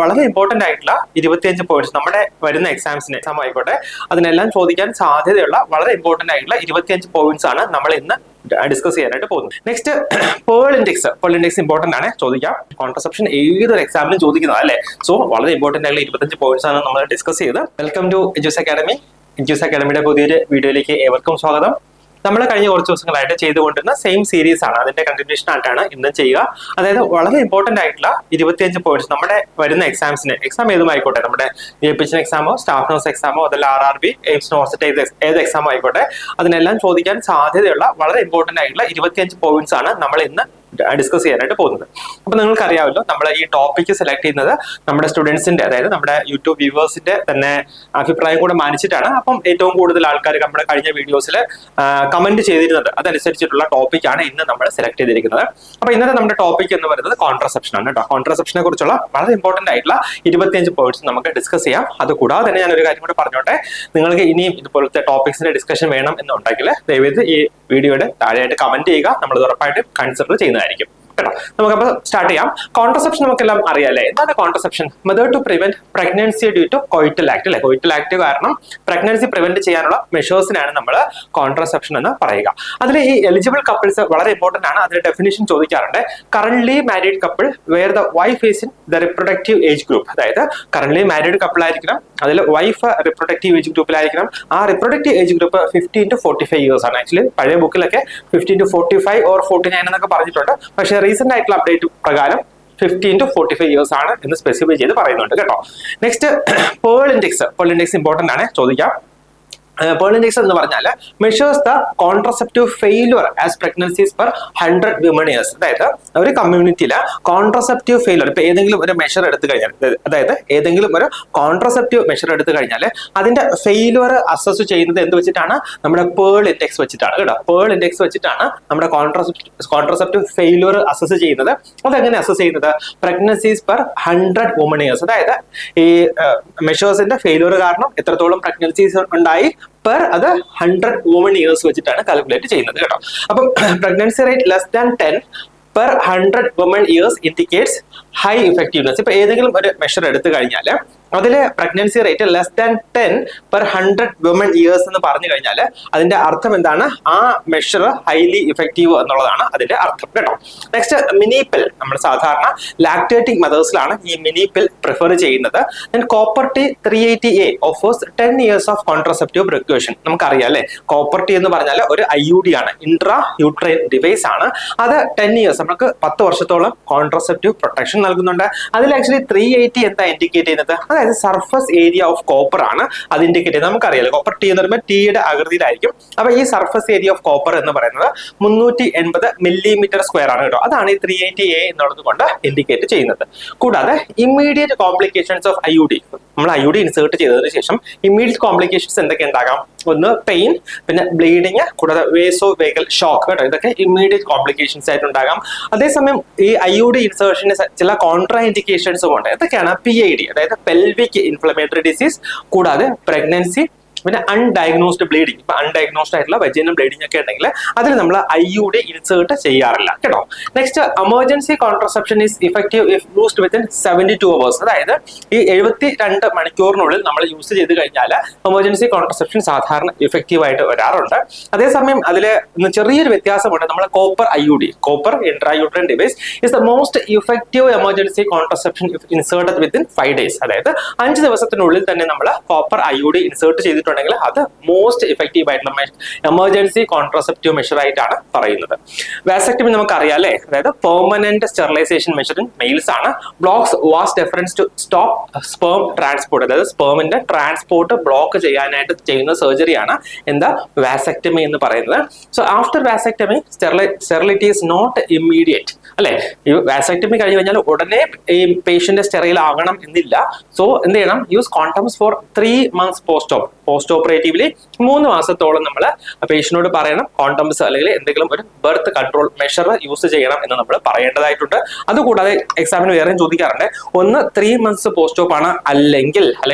വളരെ ഇമ്പോർട്ടന്റ് ആയിട്ടുള്ള 25 പോയിന്റ്സ് നമ്മുടെ വരുന്ന എക്സാം ആയിക്കോട്ടെ അതിനെല്ലാം ചോദിക്കാൻ സാധ്യതയുള്ള വളരെ ഇമ്പോർട്ടന്റ് ആയിട്ടുള്ള 25 പോയിന്റ്സ് ആണ് നമ്മൾ ഇന്ന് ഡിസ്കസ് ചെയ്യാനായിട്ട് പോകുന്നത്. നെക്സ്റ്റ് പേൾ ഇൻഡെക്സ് ഇമ്പോർട്ടന്റ് ആണ്, ചോദിക്കാം. കോൺട്രസെപ്ഷൻ ഏതൊരു എക്സാമിലും ചോദിക്കുന്നത് അല്ലേ. സോ വളരെ ഇമ്പോർട്ടന്റ് ആയിട്ടുള്ള 25 പോയിന്റ്സ് ആണ് നമ്മൾ ഡിസ്കസ് ചെയ്ത്. Welcome to Edus academy. Edus അക്കാഡമിയുടെ പുതിയൊരു വീഡിയോയിലേക്ക് ഏവർക്കും സ്വാഗതം. നമ്മൾ കഴിഞ്ഞ കുറച്ച് ദിവസങ്ങളായിട്ട് ചെയ്തുകൊണ്ടിരുന്ന സെയിം സീരീസ് ആണ്, അതിന്റെ കണ്ടിന്യൂഷൻ ആയിട്ടാണ് ഇന്ന് ചെയ്യുക. അതായത് വളരെ ഇമ്പോർട്ടന്റ് ആയിട്ടുള്ള 25 പോയിന്റ്സ് നമ്മുടെ വരുന്ന എക്സാം ഏതുമായിക്കോട്ടെ, നമ്മുടെ ജെപിഎച്ച്എൻ എക്സാമോ സ്റ്റാഫ് നഴ്സ് എക്സാമോ അതല്ല RRB എയിംസ് യൂണിവേഴ്സിറ്റി ഏത് എക്സാമോ ആയിക്കോട്ടെ അതിനെല്ലാം ചോദിക്കാൻ സാധ്യതയുള്ള വളരെ ഇമ്പോർട്ടന്റ് ആയിട്ടുള്ള 25 പോയിന്റ്സ് ആണ് നമ്മൾ ഇന്ന് ഡിസ്കസ് ചെയ്യാനായിട്ട് പോകുന്നത്. അപ്പൊ നിങ്ങൾക്ക് അറിയാമല്ലോ, നമ്മൾ ഈ ടോപ്പിക് സെലക്ട് ചെയ്യുന്നത് നമ്മുടെ സ്റ്റുഡൻസിന്റെ, അതായത് നമ്മുടെ യൂട്യൂബ് വ്യൂവേഴ്സിന്റെ തന്നെ അഭിപ്രായം കൂടെ മാനിച്ചിട്ടാണ്. അപ്പം ഏറ്റവും കൂടുതൽ ആൾക്കാർ നമ്മുടെ കഴിഞ്ഞ വീഡിയോസിൽ കമന്റ് ചെയ്തിരുന്നത് അതനുസരിച്ചിട്ടുള്ള ടോപ്പിക്കാണ് ഇന്ന് നമ്മൾ സെലക്ട് ചെയ്തിരിക്കുന്നത്. അപ്പൊ ഇന്നത്തെ നമ്മുടെ ടോപ്പിക് എന്ന് പറയുന്നത് കോൺട്രസെപ്ഷൻ ആണ് കേട്ടോ. കോൺട്രസെപ്ഷനെ കുറിച്ചുള്ള വളരെ ഇമ്പോർട്ടന്റ് ആയിട്ടുള്ള 25 പോയിന്റ്സ് നമുക്ക് ഡിസ്കസ് ചെയ്യാം. അതുകൂടാതെ തന്നെ ഞാൻ ഒരു കാര്യം കൂടെ പറഞ്ഞോട്ടെ, നിങ്ങൾക്ക് ഇനിയും ഇതുപോലത്തെ ടോപ്പിക്സിന്റെ ഡിസ്കഷൻ വേണം എന്നുണ്ടെങ്കിൽ ദയവേത് ഈ വീഡിയോയുടെ താഴെയായിട്ട് കമന്റ് ചെയ്യുക, നമ്മൾ ഉറപ്പായിട്ട് കൺസിഡർ ചെയ്യുന്നതായിരിക്കും. നമുക്കപ്പോൾ സ്റ്റാർട്ട് ചെയ്യാം. കോൺട്രസെപ്ഷൻ നമുക്കെല്ലാം അറിയാലേ. എന്താണ് contraception? Method to prevent pregnancy due to coital act അല്ലെ. കോയിറ്റൽ ആക്ട് കാരണം പ്രഗ്നൻസി പ്രിവെന്റ് ചെയ്യാനുള്ള മെഷേഴ്സിനാണ് നമ്മൾ കോൺട്രസെപ്ഷൻ എന്ന് പറയുക. അതിൽ ഈ എലിജിബിൾ കപ്പിൾസ് വളരെ ഇമ്പോർട്ടന്റ് ആണ്. അതിന്റെ ഡെഫിനിഷൻ ചോദിക്കാറുണ്ട്. Currently married couple where the wife is in the reproductive age group. അതായത് കറന്റ്ലി മാരീഡ് കപ്പിൾ ആയിരിക്കണം, അതിൽ വൈഫ് റിപ്രൊഡക്റ്റീവ് ഏജ് ഗ്രൂപ്പിലായിരിക്കണം. ആ reproductive age group 15 to 45 years ആണ്. ആക്ച്വലി പഴയ ബുക്കിലൊക്കെ 15 to 45 or 49 എന്നൊക്കെ പറഞ്ഞിട്ടുണ്ട്. പക്ഷേ റീസെന്റ് ആയിട്ടുള്ള അപ്ഡേറ്റ് പ്രകാരം 15 to 45 ഇയേഴ്സ് ആണ് എന്ന് സ്പെസിഫൈ ചെയ്ത് പറയുന്നുണ്ട് കേട്ടോ. നെക്സ്റ്റ് പേൾ ഇൻഡെക്സ് ഇമ്പോർട്ടന്റ് ആണ്, ചോദിക്കാം. പേൾ ഇൻഡെക്സ് എന്ന് പറഞ്ഞാൽ measures the contraceptive failure as pregnancies per 100 women years. അതായത് ഒരു കമ്മ്യൂണിറ്റിയിലെ കോൺട്രസെപ്റ്റീവ് ഫെയിലുവർ, ഇപ്പൊ ഏതെങ്കിലും ഒരു മെഷർ എടുത്തു കഴിഞ്ഞാൽ, അതായത് ഏതെങ്കിലും ഒരു കോൺട്രസെപ്റ്റീവ് മെഷർ എടുത്തു കഴിഞ്ഞാൽ അതിന്റെ ഫെയിലുവർ അസസ് ചെയ്യുന്നത് എന്ത് വെച്ചിട്ടാണ്? നമ്മുടെ പേൾ ഇൻഡെക്സ് വെച്ചിട്ടാണ് കേട്ടോ. പേൾ ഇൻഡെക്സ് വെച്ചിട്ടാണ് നമ്മുടെ കോൺട്രസെപ്റ്റീവ് ഫെയിലുവർ അസസ് ചെയ്യുന്നത്. അതെങ്ങനെ അസസ് ചെയ്യുന്നത്? Pregnancies per 100 woman years. അതായത് ഈ മെഷേഴ്സിന്റെ ഫെയിലുവർ കാരണം എത്രത്തോളം പ്രഗ്നൻസീസ് ഉണ്ടായി പെർ അത് 100 വുമൺ ഇയേഴ്സ് വെച്ചിട്ടാണ് കാൽക്കുലേറ്റ് ചെയ്യുന്നത് കേട്ടോ. അപ്പം pregnancy rate less than 10 per 100 woman years indicates high effectiveness. ഇപ്പൊ ഏതെങ്കിലും ഒരു മെഷർ എടുത്തു കഴിഞ്ഞാൽ അതിലെ pregnancy rate less than 10 per 100 woman years എന്ന് പറഞ്ഞു കഴിഞ്ഞാൽ അതിന്റെ അർത്ഥം എന്താണ്? ആ മെഷർ ഹൈലി ഇഫക്റ്റീവ് എന്നുള്ളതാണ് അതിന്റെ അർത്ഥം കേട്ടോ. നെക്സ്റ്റ് മിനിപിൽ. നമ്മൾ സാധാരണ ലാക്ടേറ്റിംഗ് മദേഴ്സിലാണ് ഈ മിനിപിൽ പ്രിഫർ ചെയ്യുന്നത്. Copper T 380A offers 10 years of contraceptive precaution. നമുക്കറിയാം അല്ലെ, കോപ്പർ ടി എന്ന് പറഞ്ഞാൽ ഒരു IUD ആണ്, ഇൻട്രാ യൂട്രൈൻ ഡിവൈസ് ആണ്. അത് 10 ഇയേഴ്സ് നമുക്ക് 10 വർഷത്തോളം കോൺട്രസെപ്റ്റീവ് പ്രൊട്ടക്ഷൻ നൽകുന്നുണ്ട്. അതിൽ ആക്ച്വലി 380 എന്താ ഇൻഡിക്കേറ്റ് ചെയ്യുന്നത്? അതായത് സർഫസ് ഏരിയ ഓഫ് കോപ്പർ ആണ് അത് ഇൻഡിക്കേറ്റ് ചെയ്യുന്നത്. നമുക്കറിയാലോ, കോപ്പർ ടി എന്ന് പറയുമ്പോൾ ടീയുടെ ആകൃതിയിലായിരിക്കും. അപ്പൊ ഈ സർഫസ് ഏരിയ ഓഫ് കോപ്പർ എന്ന് പറയുന്നത് 380 മില്ലിമീറ്റർ സ്ക്വയർ ആണ് കേട്ടോ. അതാണ് ഈ 380A എന്നുള്ളത് കൊണ്ട് ഇൻഡിക്കേറ്റ് ചെയ്യുന്നത്. കൂടാതെ ഇമ്മീഡിയറ്റ് കോംപ്ലിക്കേഷൻസ് ഓഫ് IUD, നമ്മൾ IUD ഇൻസേർട്ട് ചെയ്തതിനു ശേഷം ഇമ്മീഡിയറ്റ് കോംപ്ലിക്കേഷൻസ് എന്തൊക്കെ ഉണ്ടാകാം? ഒന്ന് പെയിൻ, പിന്നെ ബ്ലീഡിങ്, കൂടാതെ വേസോ വേഗൽ ഷോക്ക് കേട്ടോ. ഇതൊക്കെ ഇമ്മീഡിയറ്റ് കോംപ്ലിക്കേഷൻസ് ആയിട്ട് ഉണ്ടാകാം. അതേസമയം ഈ IUD ഇൻസേർഷന് ചില കോൺട്രാ ഇൻഡിക്കേഷൻസും ഉണ്ട്. എന്തൊക്കെയാണ്? PID, അതായത് പെൽവിക് ഇൻഫ്ലമേറ്ററി ഡിസീസ്, കൂടാതെ പ്രഗ്നൻസി, പിന്നെ അൺഡയഗ്നോസ്ഡ് ബ്ലീഡിങ്. ഇപ്പൊ അൺഡയഗ്നോസ്ഡ് ആയിട്ടുള്ള വെജിനൽ ബ്ലീഡിംഗ് ഒക്കെ ഉണ്ടെങ്കിൽ അതിൽ നമ്മൾ IUD ഇൻസേർട്ട് ചെയ്യാറില്ല കേട്ടോ. Next emergency contraception is effective if used within 72 hours. അതായത് ഈ 72 മണിക്കൂറിനുള്ളിൽ നമ്മൾ യൂസ് ചെയ്ത് കഴിഞ്ഞാൽ എമർജൻസി കോൺട്രസെപ്ഷൻ സാധാരണ ഇഫക്റ്റീവ് ആയിട്ട് വരാറുണ്ട്. അതേസമയം അതിൽ ചെറിയൊരു വ്യത്യാസമുണ്ട്. നമ്മൾ copper IUD, copper intrauterine device is the most effective emergency contraception inserted within 5 days. അതായത് 5 ദിവസത്തിനുള്ളിൽ തന്നെ നമ്മൾ കോപ്പർ IUD ഇൻസേർട്ട് ചെയ്തിട്ടുണ്ട് ണെങ്കിൽ അത് മോസ്റ്റ് ഇഫക്റ്റീവ് ആയിട്ടുള്ള എമർജൻസി കോൺട്രസെപ്റ്റീവ് മെഷർ ആയിട്ടാണ് പറയുന്നത്. വാസക്ടമി നമുക്ക് അറിയാം അല്ലേ, അതായത് permanent sterilisation measure in males ആണ്. Blocks vas deferens to stop sperm transport, അതായത് സ്പേമിന്റെ ട്രാൻസ്പോർട്ട് ബ്ലോക്ക് ചെയ്യാനായിട്ട് ചെയ്യുന്ന സർജറിയാണ് എന്താ വാസക്ടമി എന്ന് പറയുന്നത്. So after vasectomy sterility is not immediate അല്ലെ. ഈ വാസക്ടമി കഴിഞ്ഞ് കഴിഞ്ഞാൽ ഉടനെ ഈ പേഷ്യന്റ് സ്റ്റെറൈൽ ആകണം എന്നില്ല. സോ എന്ത് ചെയ്യണം? Use condoms for 3 months post operatively 3 മാസത്തോളം നമ്മൾ പേഷ്യന്റിനോട് പറയണം കോണ്ടംസ് അല്ലെങ്കിൽ എന്തെങ്കിലും ഒരു ബർത്ത് കൺട്രോൾ മെഷർ യൂസ് ചെയ്യണം എന്ന് നമ്മൾ പറയേണ്ടതായിട്ടുണ്ട്. അതുകൂടാതെ എക്സാമിന് വേറെയും ചോദിക്കാറുണ്ട്. ഒന്ന് 3 months പോസ്റ്റ് ഓപ്പ് ആണ്, അല്ലെങ്കിൽ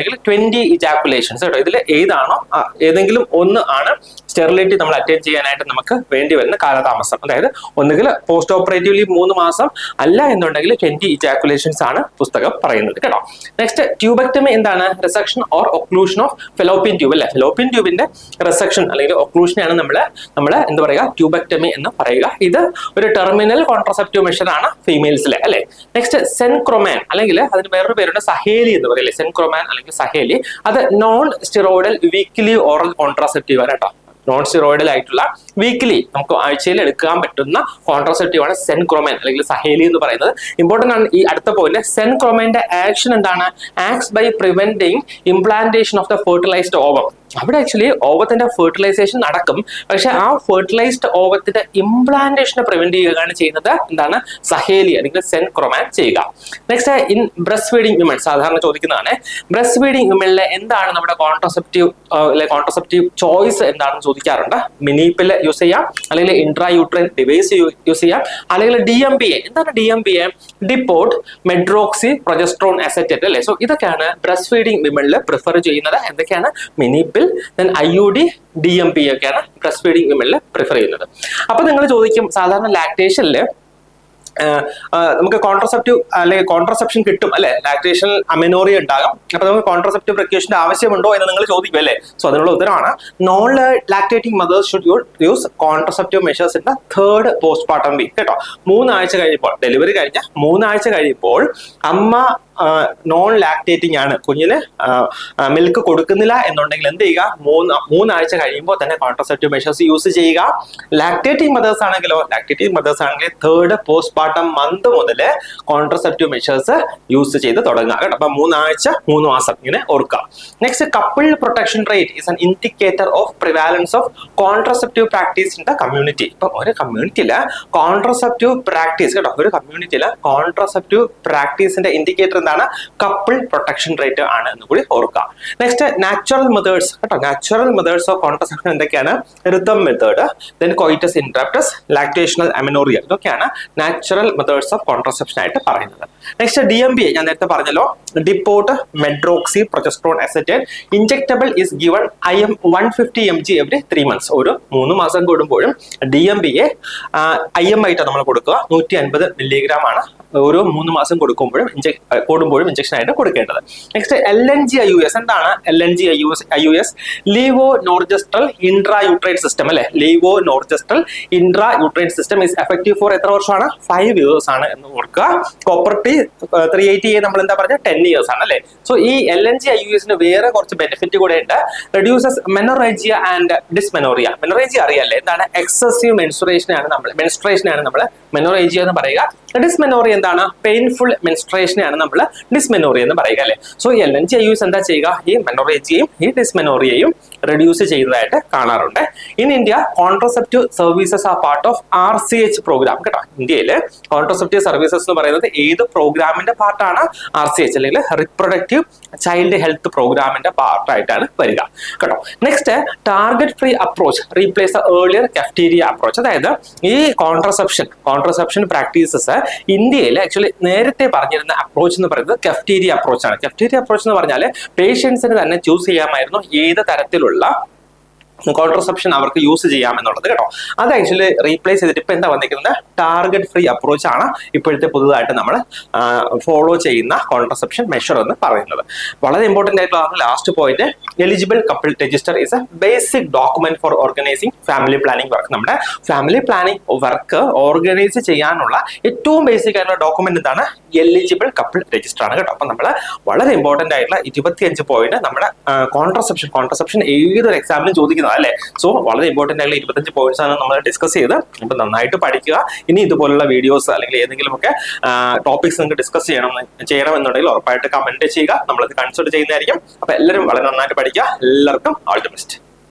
20 ഇജാക്കുലേഷൻസ് കേട്ടോ. ഇതിൽ ഏതാണോ ഏതെങ്കിലും ഒന്ന് ആണ് സ്റ്റെറിലിറ്റി നമ്മൾ അറ്റൈൻ ചെയ്യാനായിട്ട് നമുക്ക് വേണ്ടി വരുന്ന കാലതാമസം. അതായത് ഒന്നുകിൽ പോസ്റ്റ് ഓപ്പറേറ്റീവ്ലി 3 മാസം, അല്ല എന്നുണ്ടെങ്കിൽ 20 ഇജാക്കുലേഷൻസ് ആണ് പുസ്തകം പറയുന്നത് കേട്ടോ. നെക്സ്റ്റ് ട്യൂബക്ടമി എന്താണ്? Resection or occlusion of fallopian tube അല്ലെ. ഫെലോപ്പിയൻ ട്യൂബിന്റെ റിസെക്ഷൻ അല്ലെങ്കിൽ ഒക്ലൂഷനെയാണ് നമ്മൾ എന്താ പറയുക, ട്യൂബക്ടമി എന്ന് പറയുക. ഇത് ഒരു ടെർമിനൽ കോൺട്രസെപ്റ്റീവ് മെഷർ ആണ് ഫീമെയിൽസിലെ അല്ലെ. നെക്സ്റ്റ് സെൻക്രോമാൻ അല്ലെങ്കിൽ അതിന് വേറൊരു പേരുണ്ട് സഹേലി എന്ന് പറയില്ലേ. സെൻക്രോമാൻ അല്ലെങ്കിൽ സഹേലി അത് non steroidal weekly oral contraceptive ആണ് കേട്ടോ. നോൺ സ്റ്റിറോയിഡൽ ആയിട്ടുള്ള വീക്ക്ലി നമുക്ക് ആഴ്ചയിൽ എടുക്കാൻ പറ്റുന്ന കോൺട്രാസെപ്റ്റീവ് ആണ് സെൻക്രോമാൻ അല്ലെങ്കിൽ സഹേലി എന്ന് പറയുന്നത്. ഇമ്പോർട്ടന്റ് ആണ് ഈ അടുത്ത പോയിന്റ്. സെൻക്രോമാന്റെ ആക്ഷൻ എന്താണ്? Acts by preventing implantation of the fertilised ovum. അവിടെ ആക്ച്വലി ഓവത്തിന്റെ ഫെർട്ടിലൈസേഷൻ നടക്കും, പക്ഷെ ആ ഫെർട്ടിലൈസ്ഡ് ഓവത്തിന്റെ ഇംപ്ലാന്റേഷനെ പ്രിവെന്റ് ചെയ്യുകയാണ് ചെയ്യുന്നത് എന്താണ്? സഹേലി അല്ലെങ്കിൽ സെൻക്രോമാൻ ചെയ്യുക. Next in breast feeding women സാധാരണ ചോദിക്കുന്നതാണ്. ബ്രസ്റ്റ് ഫീഡിംഗ് വിമനിലെ എന്താണ് നമ്മുടെ കോൺട്രസെപ്റ്റീവ് ചോയ്സ് എന്താണെന്ന് ചോദിക്കാറുണ്ട്. മിനിപ്പിൽ യൂസ് ചെയ്യാം, അല്ലെങ്കിൽ ഇൻട്രാ യൂട്രൈൻ ഡിവൈസ് യൂസ് ചെയ്യാം, അല്ലെങ്കിൽ DMPA. എന്താണ് DMPA? Depot medroxy progesterone acetate അല്ലെ. സോ ഇതൊക്കെയാണ് ബ്രസ്റ്റ് ഫീഡിംഗ് വിമനിൽ പ്രിഫർ ചെയ്യുന്നത്. എന്തൊക്കെയാണ്? മിനിപ്പിൽ, then IUD, DMPA ഒക്കെയാണ് ബ്രസ്റ്റ് ഫീഡിംഗ് വിമനിൽ പ്രിഫർ ചെയ്യുന്നത്. അപ്പൊ നിങ്ങൾ ചോദിക്കും, സാധാരണ ലാക്ടേഷനിൽ നമുക്ക് കോൺട്രസെപ്റ്റീവ് അല്ലെങ്കിൽ കോൺട്രസെപ്ഷൻ കിട്ടും അല്ലെ, ലാക്ടേഷൻ അമെനോറിയ ഉണ്ടാകാം, അപ്പൊ നമുക്ക് കോൺട്രസെപ്റ്റീവ് പ്രിക്കോഷന്റെ ആവശ്യമുണ്ടോ എന്ന് നിങ്ങൾ ചോദിക്കും അല്ലെ. സോ അതിനുള്ള ഉത്തരമാണ് non lactating mothers should use contraceptive measures in the 3rd postpartum week കേട്ടോ. 3 ആഴ്ച കഴിയുമ്പോൾ, ഡെലിവറി കഴിഞ്ഞ 3 ആഴ്ച കഴിയുമ്പോൾ അമ്മ നോൺ ലാക്ടേറ്റിംഗ് ആണ്, കുഞ്ഞിന് മിൽക്ക് കൊടുക്കുന്നില്ല എന്നുണ്ടെങ്കിൽ എന്ത് ചെയ്യുക? 3 ആഴ്ച കഴിയുമ്പോൾ തന്നെ കോൺട്രസെപ്റ്റീവ് മെഷേഴ്സ് യൂസ് ചെയ്യുക. ലാക്ടേറ്റിംഗ് മദേഴ്സ് ആണെങ്കിലോ, 3rd പോസ്റ്റ്പാർട്ടം മന്ത് മുതൽ കോൺട്രസെപ്റ്റീവ് മെഷേഴ്സ് യൂസ് ചെയ്ത് തുടങ്ങുക കേട്ടോ. അപ്പൊ 3 ആഴ്ച 3 മാസം ഇങ്ങനെ ഓർക്കുക. Next couple protection rate is an indicator of prevalence of contraceptive practice in the community. ഇപ്പൊ ഒരു കമ്മ്യൂണിറ്റിയില് കോൺട്രസെപ്റ്റീവ് പ്രാക്ടീസ് കേട്ടോ, ഒരു കമ്മ്യൂണിറ്റിയില് കോൺട്രസെപ്റ്റീവ് പ്രാക്ടീസിന്റെ ഇൻഡിക്കേറ്റർ എന്താണ്? കപ്പിൾ പ്രൊട്ടക്ഷൻ റേറ്റ് ആണ് എന്ന് കൂടി ഓർക്കുക. നെക്സ്റ്റ് നാച്ചുറൽ മെത്തേഡ്സ് കേട്ടോ. നാച്ചുറൽ മെത്തേഡ്സ് ഓഫ് കോൺട്രസെപ്ഷൻ എന്തൊക്കെയാണ്? Rhythm method, then coitus interruptus, lactational amenorrhoea, ഇതൊക്കെയാണ് നാച്ചുറൽ മെത്തേഡ്സ് ഓഫ് കോൺട്രസെപ്ഷൻ ആയിട്ട് പറയുന്നത്. നെക്സ്റ്റ് DMPA ഞാൻ നേരത്തെ പറഞ്ഞല്ലോ, depot medroxy progesterone acetate. ഇൻജെക്ടബിൾ is given IM 150 mg every 3 months. ഒരു 3 മാസം കൂടുമ്പോഴും DMPA IM ആയിട്ടാണ് നമ്മൾ കൊടുക്കുക. 150 മില്ലിഗ്രാം ആണ് ഓരോ 3 മാസം കൂടുമ്പോഴും ഇഞ്ചക്ഷൻ ആയിട്ട് കൊടുക്കേണ്ടത്. നെക്സ്റ്റ് LNG-IUS എന്താണ്? LNG-IUS levo norgestrel intra uterine system അല്ലെ. Levo norgestrel intra uterine system is effective for എത്ര വർഷമാണ്? 5 years ആണ് എന്ന് ഓർക്കുക. കോപ്പർട്ടി 380A നമ്മൾ എന്താ പറഞ്ഞ 10 years ആണ് അല്ലെ. സോ ഈ LNG-IUS വേറെ കുറച്ച് ബെനിഫിറ്റ് കൂടെ ഉണ്ട്. Reduces menorrhagia and dysmenorrhoea. Menorrhagia അറിയാല്ലേ, എന്താണ്? എക്സസീവ് മെൻസ്ട്രേഷൻ ആണ് നമ്മൾ മെനോറേജിയ എന്ന് പറയുക. ഡിസ്മെനോറിയ എന്താണ്? പെയിൻഫുൾ മെൻസ്ട്രേഷനെ ആണ് നമ്മൾ ഡിസ്മെനോറിയ എന്ന് പറയുക അല്ലെ. സോ LNG-IUS എന്താ ചെയ്യുക? ഈ മെനോറേജിയയും ഈ ഡിസ്മെനോറിയയും റെഡ്യൂസ് ചെയ്തതായിട്ട് കാണാറുണ്ട്. In India contraceptive services are part of RCH programme കേട്ടോ. ഇന്ത്യയിൽ കോൺട്രസെപ്റ്റീവ് സർവീസസ് എന്ന് പറയുന്നത് ഏത് പ്രോഗ്രാമിന്റെ പാർട്ടാണ്? RCH അല്ലെങ്കിൽ റിപ്രൊഡക്റ്റീവ് ചൈൽഡ് ഹെൽത്ത് പ്രോഗ്രാമിന്റെ പാർട്ടായിട്ടാണ് വരിക കേട്ടോ. Next target free approach replace earlier cafeteria approach. അതായത് ഈ കോൺട്രസെപ്ഷൻ പ്രാക്ടീസസ് ഇന്ത്യയിൽ ആക്ച്വലി നേരത്തെ പറഞ്ഞിരുന്ന അപ്രോച്ച് എന്ന് പറയുന്നത് കഫ്റ്റീരിയ അപ്രോച്ച് ആണ്. കഫ്റ്റീരിയ അപ്രോച്ച് എന്ന് പറഞ്ഞാൽ പേഷ്യൻസിന് തന്നെ ചൂസ് ചെയ്യാമായിരുന്നു ഏത് തരത്തിലുള്ള കോൺട്രസെപ്ഷൻ അവർക്ക് യൂസ് ചെയ്യാം എന്നുള്ളത് കേട്ടോ. അത് ആക്ച്വലി റീപ്ലേസ് ചെയ്തിട്ട് ഇപ്പൊ എന്താ വന്നിരിക്കുന്നത്? ടാർഗറ്റ് ഫ്രീ അപ്രോച്ച് ആണ് ഇപ്പോഴത്തെ പുതുതായിട്ട് നമ്മൾ ഫോളോ ചെയ്യുന്ന കോൺട്രസെപ്ഷൻ മെഷർ എന്ന് പറയുന്നത്. വളരെ ഇമ്പോർട്ടന്റ് ആയിട്ടുള്ള last point, eligible couple register is A basic document four organising family planning work. നമ്മുടെ ഫാമിലി പ്ലാനിംഗ് വർക്ക് ഓർഗനൈസ് ചെയ്യാനുള്ള ഏറ്റവും ബേസിക് ആയിട്ടുള്ള ഡോക്യുമെന്റ് എന്താണ്? എലിജിബിൾ കപ്പിൾ രജിസ്റ്റർ ആണ് കേട്ടോ. അപ്പൊ നമ്മൾ വളരെ ഇമ്പോർട്ടന്റ് ആയിട്ടുള്ള 25 പോയിന്റ് നമ്മുടെ കോൺട്രസെപ്ഷൻ ഏതൊരു എക്സാമിനും ചോദിക്കുന്നത് അല്ലെ. സോ വളരെ ഇമ്പോർട്ടന്റ് ആയിട്ടുള്ള 25 പോയിന്റ്സ് ആണ് നമ്മൾ ഡിസ്കസ് ചെയ്ത്. അപ്പൊ നന്നായിട്ട് പഠിക്കുക. ഇനി ഇതുപോലുള്ള വീഡിയോസ് അല്ലെങ്കിൽ ഏതെങ്കിലും ഒക്കെ ടോപ്പിക്സ് നിങ്ങൾക്ക് ഡിസ്കസ് ചെയ്യണമെന്നുണ്ടെങ്കിൽ ഉറപ്പായിട്ട് കമന്റ് ചെയ്യുക. നമ്മളത് കൺസിഡർ ചെയ്യുന്നതായിരിക്കും. അപ്പൊ എല്ലാവരും വളരെ നന്നായിട്ട് പഠിക്കുക. എല്ലാവർക്കും ഓൾ ദി ബെസ്റ്റ്.